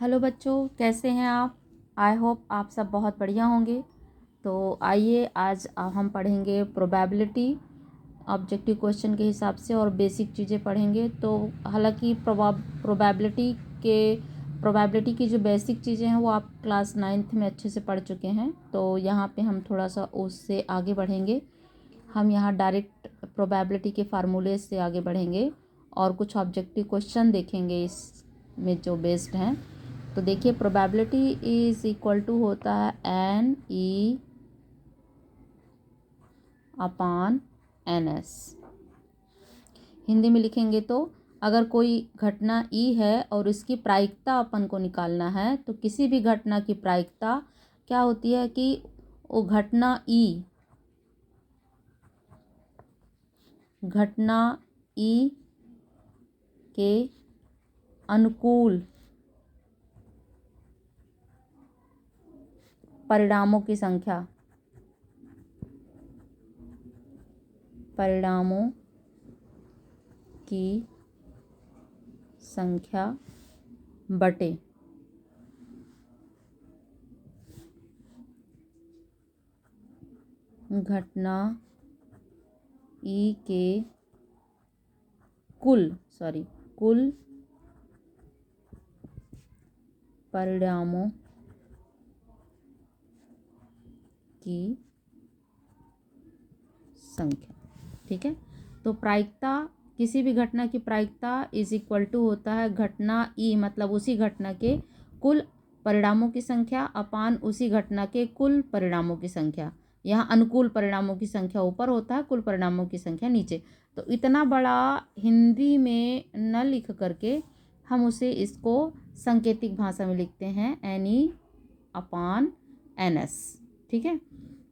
Hello बच्चों, कैसे हैं आप। आई होप आप सब बहुत बढ़िया होंगे। तो आइए आज हम पढ़ेंगे प्रोबेबिलिटी ऑब्जेक्टिव क्वेश्चन के हिसाब से और बेसिक चीज़ें पढ़ेंगे। तो हालांकि प्रोबेबिलिटी की जो बेसिक चीज़ें हैं वो आप क्लास 9th में अच्छे से पढ़ चुके हैं। तो यहाँ पे हम थोड़ा सा उससे आगे बढ़ेंगे। हम यहाँ डायरेक्ट प्रोबेबिलिटी के फार्मूले से आगे बढ़ेंगे और कुछ ऑब्जेक्टिव क्वेश्चन देखेंगे इसमें जो बेस्ड हैं। तो देखिए, प्रोबेबिलिटी इज इक्वल टू होता है NE अपान NS। हिंदी में लिखेंगे तो अगर कोई घटना E है और इसकी प्रायिकता अपन को निकालना है, तो किसी भी घटना की प्रायिकता क्या होती है कि वो घटना E के अनुकूल परिणामों की संख्या बटे घटना E के कुल परिणामों की संख्या। ठीक है, तो प्रायिकता, किसी भी घटना की प्रायिकता इज इक्वल टू होता है घटना E मतलब उसी घटना के कुल परिणामों की संख्या अपान उसी घटना के कुल परिणामों की संख्या। यहाँ अनुकूल परिणामों की संख्या ऊपर होता है, कुल परिणामों की संख्या नीचे। तो इतना बड़ा हिंदी में न लिख करके हम उसे इसको सांकेतिक भाषा में लिखते हैं NE अपान NS। ठीक है,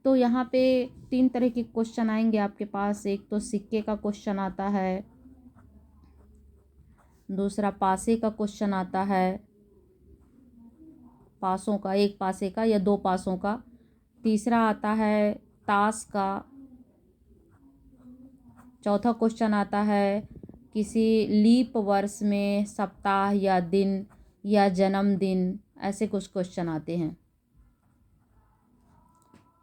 तो यहाँ पे 3 तरह के क्वेश्चन आएंगे आपके पास। एक तो सिक्के का क्वेश्चन आता है, दूसरा पासे का क्वेश्चन आता है, पासों का, एक पासे का या 2 पासों का। तीसरा आता है ताश का। चौथा क्वेश्चन आता है किसी लीप वर्ष में सप्ताह या दिन या जन्मदिन, ऐसे कुछ क्वेश्चन आते हैं।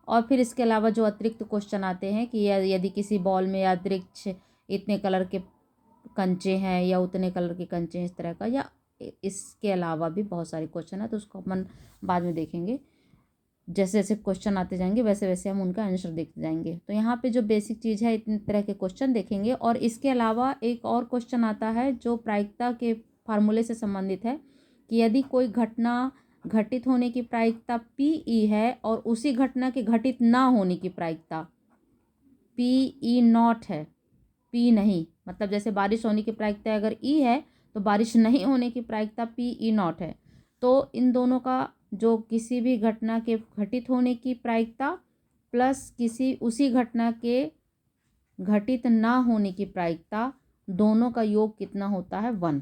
और फिर इसके अलावा जो अतिरिक्त क्वेश्चन आते हैं कि यदि किसी बॉल में अतिरिक्त इतने कलर के कंचे हैं या उतने कलर के कंचे हैं, इस तरह का, या इसके अलावा भी बहुत सारे क्वेश्चन है। तो उसको अपन बाद में देखेंगे। जैसे जैसे क्वेश्चन आते जाएंगे वैसे वैसे हम उनका आंसर देखते जाएंगे। तो यहाँ पे जो बेसिक चीज़ है, इतने तरह के क्वेश्चन देखेंगे। और इसके अलावा एक और क्वेश्चन आता है जो प्रायिकता के फार्मूले से संबंधित है कि यदि कोई घटना घटित होने की प्रायिकता PE है और उसी घटना के घटित ना होने की प्रायिकता PE0 है, P नहीं, मतलब जैसे बारिश होने की प्रायिकता अगर E है तो बारिश नहीं होने की प्रायिकता PE0 है। तो इन दोनों का जो किसी भी घटना के घटित होने की प्रायिकता प्लस किसी उसी घटना के घटित ना होने की प्रायिकता, दोनों का योग कितना होता है? 1।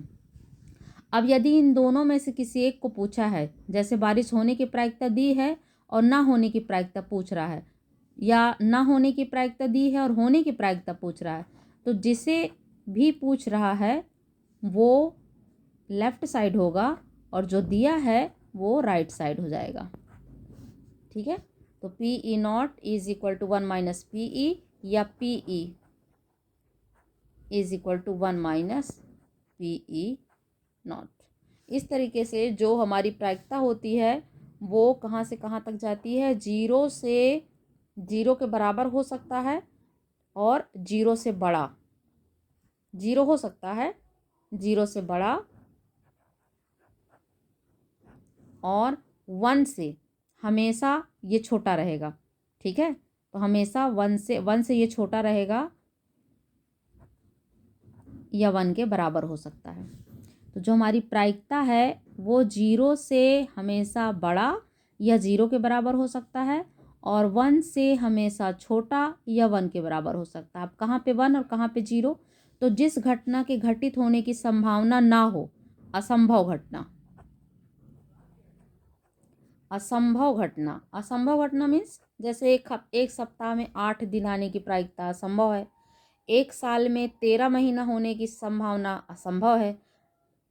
अब यदि इन दोनों में से किसी एक को पूछा है, जैसे बारिश होने की प्रायिकता दी है और ना होने की प्रायिकता पूछ रहा है, या ना होने की प्रायिकता दी है और होने की प्रायिकता पूछ रहा है, तो जिसे भी पूछ रहा है वो लेफ्ट साइड होगा और जो दिया है वो राइट साइड हो जाएगा। ठीक है, तो PE0 is equal to 1 minus PE या PE is equal to 1 minus PE0। इस तरीके से जो हमारी प्रायिकता होती है वो कहाँ से कहाँ तक जाती है? 0 से 0 के बराबर हो सकता है और 0 से बड़ा, 0 हो सकता है, 0 से बड़ा, और 1 से हमेशा ये छोटा रहेगा। ठीक है, तो हमेशा 1 से ये छोटा रहेगा या 1 के बराबर हो सकता है। तो जो हमारी प्रायिकता है वो 0 से हमेशा बड़ा या 0 के बराबर हो सकता है और 1 से हमेशा छोटा या 1 के बराबर हो सकता है। अब कहाँ पे 1 और कहाँ पे 0? तो जिस घटना के घटित होने की संभावना ना हो, असंभव घटना, असंभव घटना मीन्स जैसे एक सप्ताह में 8 दिन आने की प्रायिकता असंभव है। एक साल में 13 महीना होने की संभावना असंभव है।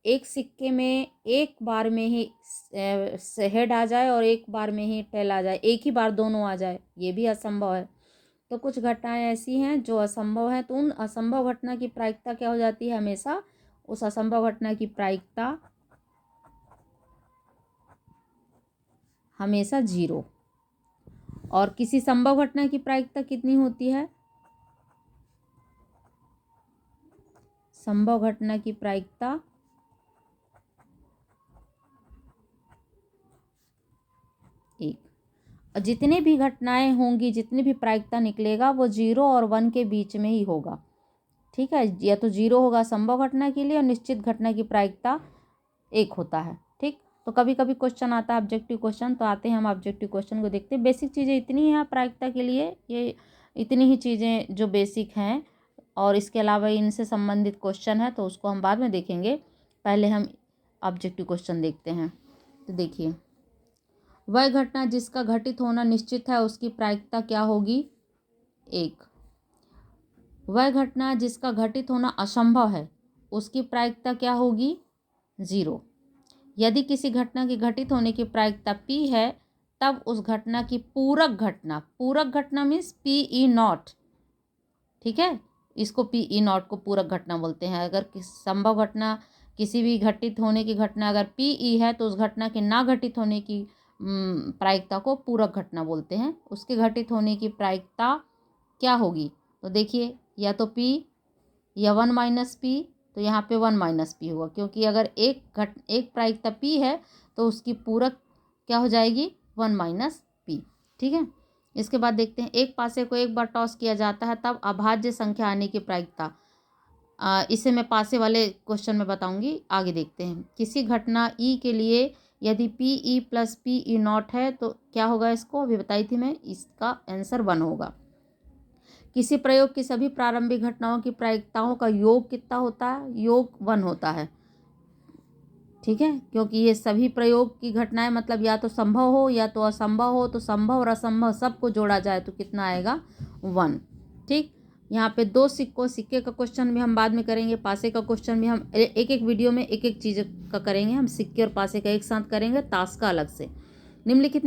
एक सिक्के में एक बार में ही हेड आ जाए और एक बार में ही टेल आ जाए, एक ही बार दोनों आ जाए, ये भी असंभव है। तो कुछ घटनाएं ऐसी हैं जो असंभव है, तो उन असंभव घटना की प्रायिकता क्या हो जाती है, हमेशा उस असंभव घटना की प्रायिकता हमेशा 0। और किसी संभव घटना की प्रायिकता कितनी होती है, संभव घटना की प्रायिकता 1। और जितने भी घटनाएं होंगी, जितनी भी प्रायिकता निकलेगा वो 0 और 1 के बीच में ही होगा। ठीक है, या तो 0 होगा संभव घटना के लिए और निश्चित घटना की प्रायिकता 1 होता है। ठीक, तो कभी कभी क्वेश्चन आता है ऑब्जेक्टिव क्वेश्चन, तो आते हैं हम ऑब्जेक्टिव क्वेश्चन को देखते हैं। बेसिक चीज़ें इतनी हैं प्रायिकता के लिए, ये इतनी ही चीज़ें जो बेसिक हैं, और इसके अलावा इनसे संबंधित क्वेश्चन है तो उसको हम बाद में देखेंगे। पहले हम ऑब्जेक्टिव क्वेश्चन देखते हैं। तो देखिए, वह घटना जिसका घटित होना निश्चित है उसकी प्रायिकता क्या होगी, 1। वह घटना जिसका घटित होना असंभव है उसकी प्रायिकता क्या होगी, 0। यदि किसी घटना के घटित होने की प्रायिकता p है तब उस घटना की पूरक घटना मीन्स Pe0। ठीक है, इसको Pe0 को पूरक घटना बोलते हैं। अगर संभव घटना, किसी भी घटित होने की घटना अगर Pe है तो उस घटना के ना घटित होने की प्रायिकता को पूरक घटना बोलते हैं। उसके घटित होने की प्रायिकता क्या होगी, तो देखिए या तो P या 1 माइनस P, तो यहाँ पे 1 माइनस P होगा, क्योंकि अगर एक प्रायिकता P है तो उसकी पूरक क्या हो जाएगी, 1 माइनस P। ठीक है, इसके बाद देखते हैं, एक पासे को एक बार टॉस किया जाता है तब अभाज्य संख्या आने की प्रायिकता। इसे मैं पासे वाले क्वेश्चन में बताऊंगी, आगे देखते हैं। किसी घटना E के लिए यदि Pe प्लस Pe0 है तो क्या होगा, इसको अभी बताई थी मैं, इसका आंसर 1 होगा। किसी प्रयोग की सभी प्रारंभिक घटनाओं की प्रायिकताओं का योग कितना होता है, योग 1 होता है। ठीक है, क्योंकि ये सभी प्रयोग की घटनाएं मतलब या तो संभव हो या तो असंभव हो, तो संभव और असंभव सबको जोड़ा जाए तो कितना आएगा, 1। ठीक, यहाँ पे 2 सिक्के का क्वेश्चन भी हम बाद में करेंगे, पासे का क्वेश्चन भी हम एक एक वीडियो में एक एक चीज़ का करेंगे। हम सिक्के और पासे का एक साथ करेंगे, ताश का अलग से। निम्नलिखित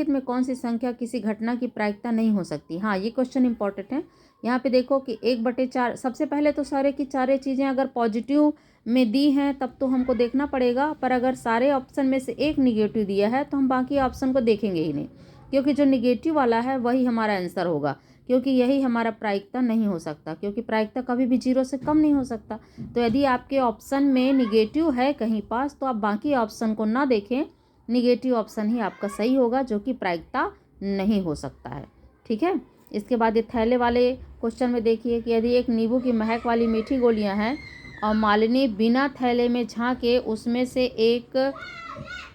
में कौन सी संख्या किसी घटना की प्रायिकता नहीं हो सकती। हाँ, ये क्वेश्चन इंपॉर्टेंट है। यहाँ पे देखो कि 1/4, सबसे पहले तो सारे की सारे चीज़ें अगर पॉजिटिव में दी हैं तब तो हमको देखना पड़ेगा, पर अगर सारे ऑप्शन में से एक निगेटिव दिया है तो हम बाकी ऑप्शन को देखेंगे ही नहीं, क्योंकि जो निगेटिव वाला है वही हमारा आंसर होगा, क्योंकि यही हमारा प्रायिकता नहीं हो सकता, क्योंकि प्रायिकता कभी भी 0 से कम नहीं हो सकता। तो यदि आपके ऑप्शन में निगेटिव है कहीं पास तो आप बाकी ऑप्शन को ना देखें, निगेटिव ऑप्शन ही आपका सही होगा जो कि प्रायिकता नहीं हो सकता है। ठीक है, इसके बाद ये थैले वाले क्वेश्चन में देखिए कि यदि एक नींबू की महक वाली मीठी गोलियां हैं और मालिनी बिना थैले में झांके उसमें से एक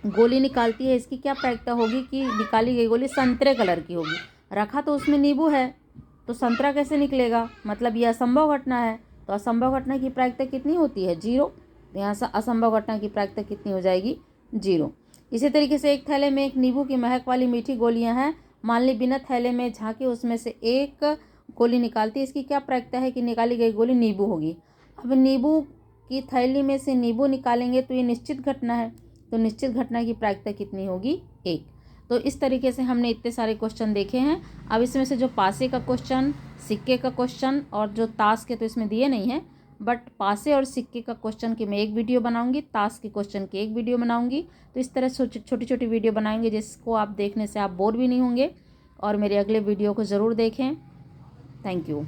गोली निकालती है, इसकी क्या प्रायिकता होगी कि निकाली गई गोली संतरे कलर की होगी। रखा तो उसमें नींबू है तो संतरा कैसे निकलेगा, मतलब यह असंभव घटना है, तो असंभव घटना की प्रायिकता कितनी होती है, 0। यहाँ से असंभव घटना की प्रायिकता कितनी हो जाएगी, 0। इसी तरीके से एक थैले में एक नींबू की महक वाली मीठी गोलियां हैं, मान ली बिना थैले में झांके उसमें से एक गोली निकालती है, इसकी क्या प्रायिकता है कि निकाली गई गोली नींबू होगी। अब नींबू की थैली में से नींबू निकालेंगे तो ये निश्चित घटना है, तो निश्चित घटना की प्रायिकता कितनी होगी, 1। तो इस तरीके से हमने इतने सारे क्वेश्चन देखे हैं। अब इसमें से जो पासे का क्वेश्चन, सिक्के का क्वेश्चन और जो ताश के तो इसमें दिए नहीं हैं, बट पासे और सिक्के का क्वेश्चन की मैं एक वीडियो बनाऊंगी, ताश के क्वेश्चन की एक वीडियो बनाऊंगी। तो इस तरह छोटी छोटी वीडियो बनाएंगे जिसको आप देखने से आप बोर भी नहीं होंगे, और मेरे अगले वीडियो को ज़रूर देखें। Thank you.